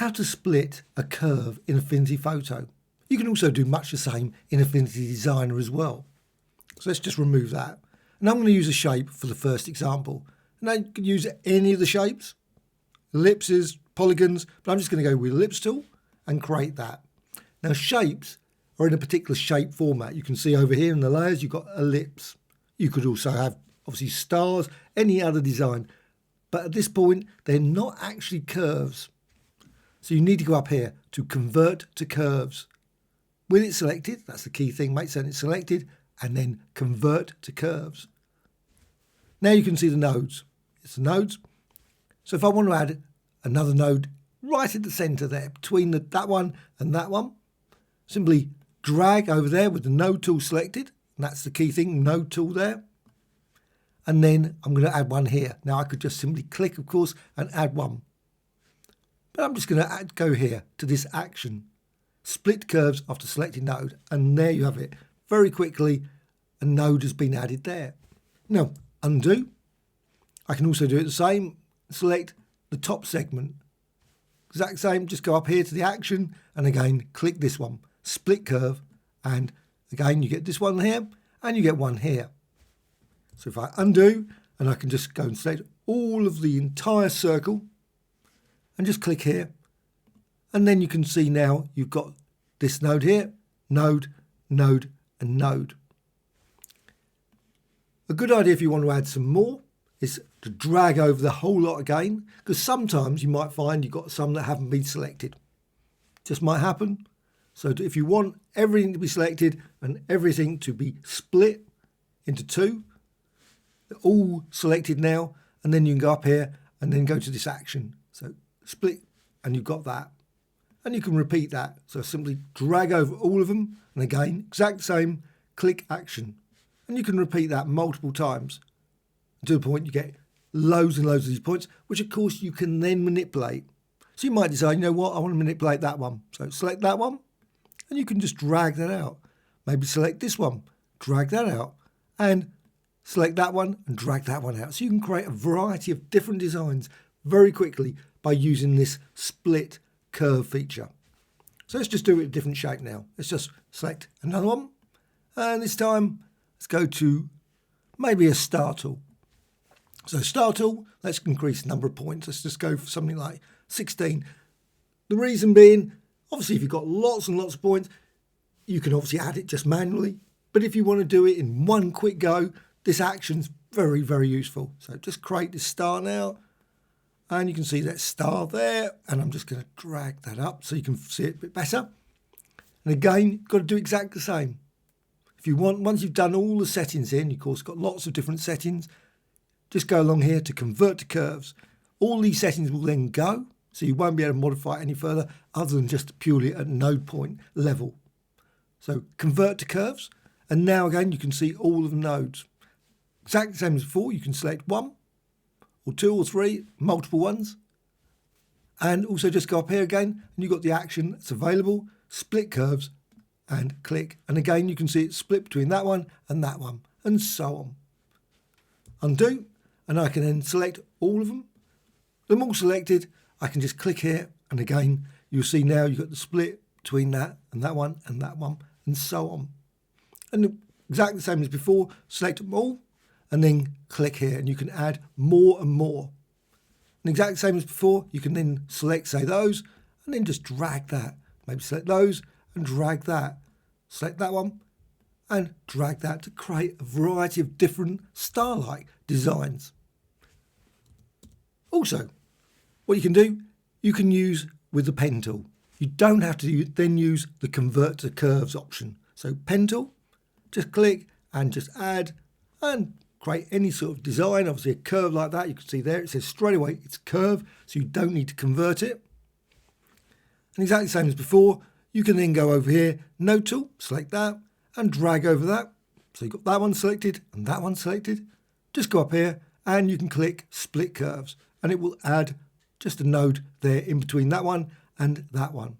how to split a curve in Affinity Photo. You can also do much the same in Affinity Designer as well. So let's just remove that. And I'm going to use a shape for the first example. Now you can use any of the shapes, ellipses, polygons, but I'm just going to go with ellipse tool and create that. Now shapes are in a particular shape format. You can see over here in the layers you've got ellipse. You could also have obviously stars, any other design. But at this point they're not actually curves. So you need to go up here to convert to curves. With it selected, that's the key thing, make certain it's selected, and then convert to curves. Now you can see the nodes. It's the nodes. So if I want to add another node right at the centre there, between that one and that one, simply drag over there with the node tool selected. And that's the key thing, node tool there. And then I'm going to add one here. Now I could just simply click, of course, and add one. But I'm just going to go here to this action. Split curves after selecting node. And there you have it. Very quickly, a node has been added there. Now, undo. I can also do it the same. Select the top segment. Exact same, just go up here to the action. And again, click this one. Split curve. And again, you get this one here. And you get one here. So if I undo, and I can just go and select all of the entire circle. And just click here. And then you can see now you've got this node here, node, node, and node. A good idea if you want to add some more is to drag over the whole lot again, because sometimes you might find you've got some that haven't been selected. Just might happen. So if you want everything to be selected and everything to be split into two, they're all selected now, and then you can go up here and then go to this action. So split, and you've got that. And you can repeat that. So simply drag over all of them. And again, exact same, click action. And you can repeat that multiple times to the point you get loads and loads of these points, which of course you can then manipulate. So you might decide, you know what, I want to manipulate that one. So select that one and you can just drag that out. Maybe select this one, drag that out, and select that one and drag that one out. So you can create a variety of different designs very quickly by using this split curve feature. So let's just do it a different shape now. Let's just select another one. And this time, let's go to maybe a star tool. So star tool, let's increase the number of points. Let's just go for something like 16. The reason being, obviously, if you've got lots and lots of points, you can obviously add it just manually. But if you want to do it in one quick go, this action's very, very useful. So just create this star now. And you can see that star there. And I'm just going to drag that up so you can see it a bit better. And again, you've got to do exactly the same. If you want, once you've done all the settings in, of course, got lots of different settings, just go along here to convert to curves. All these settings will then go, so you won't be able to modify it any further other than just purely at node point level. So convert to curves. And now again, you can see all of the nodes. Exactly the same as before, you can select one or two or three, multiple ones. And also just go up here again and you've got the action that's available, split curves and click. And again, you can see it's split between that one and so on. Undo, and I can then select all of them. Them all selected, I can just click here. And again, you'll see now you've got the split between that and that one and so on. And exactly the same as before, select them all and then click here and you can add more and more. And exactly the same as before, you can then select, say, those and then just drag that. Maybe select those and drag that. Select that one and drag that to create a variety of different star-like designs. Also, what you can do, you can use with the pen tool. You don't have to then use the convert to curves option. So pen tool, just click and just add and create any sort of design. Obviously a curve like that, you can see there, it says straight away it's curve, so you don't need to convert it. And exactly the same as before, you can then go over here, node tool, select that and drag over that. So you've got that one selected and that one selected. Just go up here and you can click split curves and it will add just a node there in between that one and that one.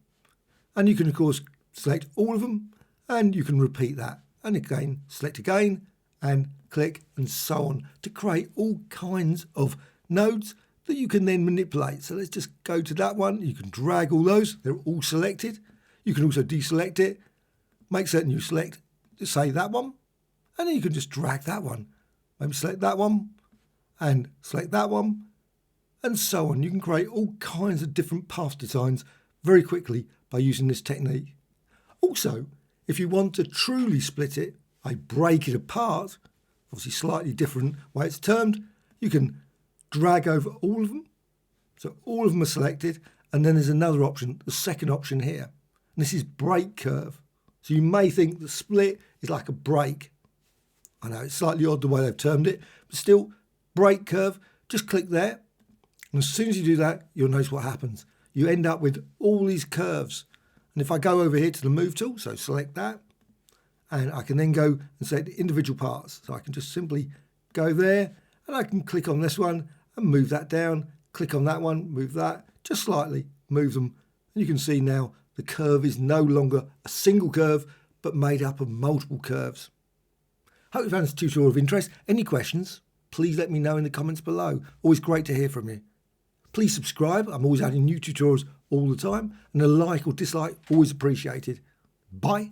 And you can of course select all of them and you can repeat that. And again, select again and click and so on to create all kinds of nodes that you can then manipulate. So let's just go to that one. You can drag all those. They're all selected. You can also deselect it. Make certain you select, say, that one. And then you can just drag that one. Maybe select that one and select that one and so on. You can create all kinds of different path designs very quickly by using this technique. Also, if you want to truly split it, break it apart, obviously slightly different way it's termed, you can drag over all of them. So all of them are selected, and then there's another option, the second option here. And this is break curve. So you may think the split is like a break. I know it's slightly odd the way they've termed it, but still, break curve, just click there. And as soon as you do that, you'll notice what happens. You end up with all these curves. And if I go over here to the move tool, so select that, and I can then go and select individual parts. So I can just simply go there, and I can click on this one and move that down, click on that one, move that, just slightly, move them. And you can see now the curve is no longer a single curve, but made up of multiple curves. Hope you found this tutorial of interest. Any questions, please let me know in the comments below. Always great to hear from you. Please subscribe. I'm always adding new tutorials all the time. And a like or dislike, always appreciated. Bye.